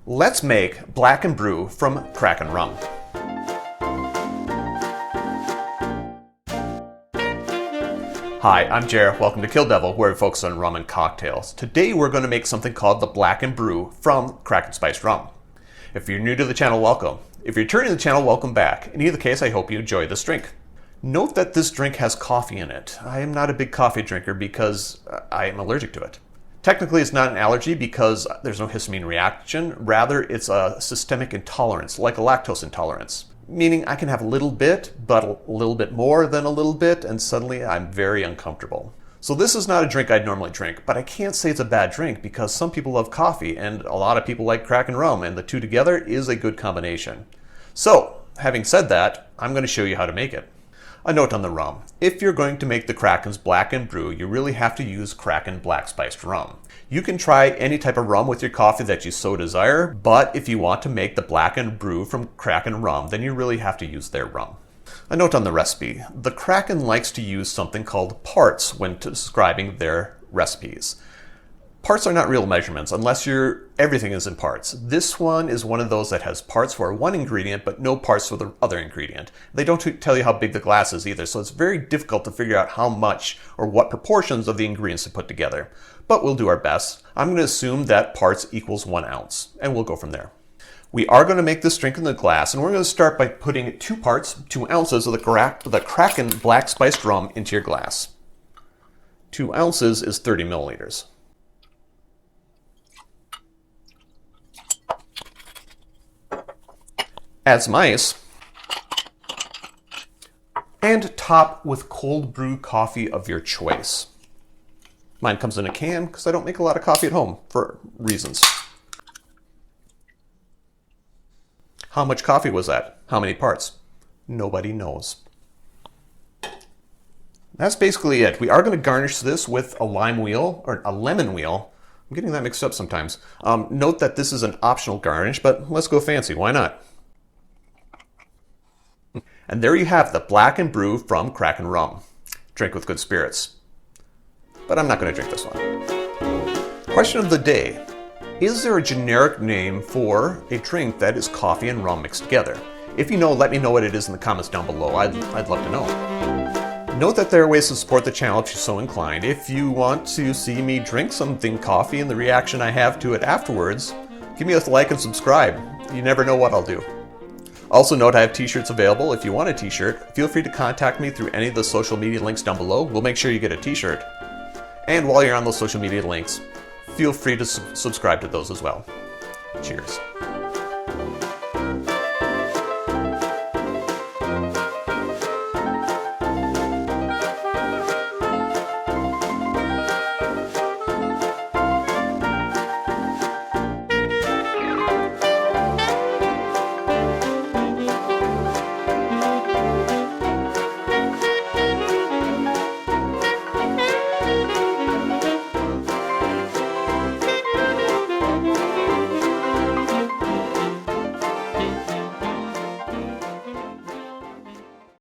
Let's make Black Brew from Kraken Rum. Hi, I'm Jer. Welcome to Kill-Divill, where we focus on rum and cocktails. Today we're going to make something called the Black Brew from Kraken Spiced Rum. If you're new to the channel, welcome. If you're returning to the channel, welcome back. In either case, I hope you enjoy this drink. Note that this drink has coffee in it. I am not a big coffee drinker because I am allergic to it. Technically, it's not an allergy because there's no histamine reaction. Rather, it's a systemic intolerance, like a lactose intolerance. Meaning I can have a little bit, but a little bit more than a little bit, and suddenly I'm very uncomfortable. So this is not a drink I'd normally drink, but I can't say it's a bad drink because some people love coffee, and a lot of people like Kraken Rum, and the two together is a good combination. So, having said that, I'm going to show you how to make it. A note on the rum. If you're going to make the Kraken's Black Brew, you really have to use Kraken Black Spiced Rum. You can try any type of rum with your coffee that you so desire, but if you want to make the Black Brew from Kraken Rum, then you really have to use their rum. A note on the recipe. The Kraken likes to use something called parts when describing their recipes. Parts are not real measurements unless everything is in parts. This one is one of those that has parts for one ingredient but no parts for the other ingredient. They don't tell you how big the glass is either, so it's very difficult to figure out how much or what proportions of the ingredients to put together. But we'll do our best. I'm going to assume that parts equals 1 ounce, and we'll go from there. We are going to make this drink in the glass, and we're going to start by putting 2 ounces of the Kraken Black Spiced Rum into your glass. 2 ounces is 30 milliliters. Add some ice, and top with cold brew coffee of your choice. Mine comes in a can because I don't make a lot of coffee at home for reasons. How much coffee was that? How many parts? Nobody knows. That's basically it. We are going to garnish this with a lime wheel, or a lemon wheel. I'm getting that mixed up sometimes. Note that this is an optional garnish, but let's go fancy. Why not? And there you have the Black Brew from Kraken Rum. Drink with good spirits. But I'm not going to drink this one. Question of the day. Is there a generic name for a drink that is coffee and rum mixed together? If you know, let me know what it is in the comments down below. I'd love to know. Note that there are ways to support the channel if you're so inclined. If you want to see me drink something coffee and the reaction I have to it afterwards, give me a like and subscribe. You never know what I'll do. Also note I have t-shirts available. If you want a t-shirt, feel free to contact me through any of the social media links down below. We'll make sure you get a t-shirt. And while you're on those social media links, feel free to subscribe to those as well. Cheers.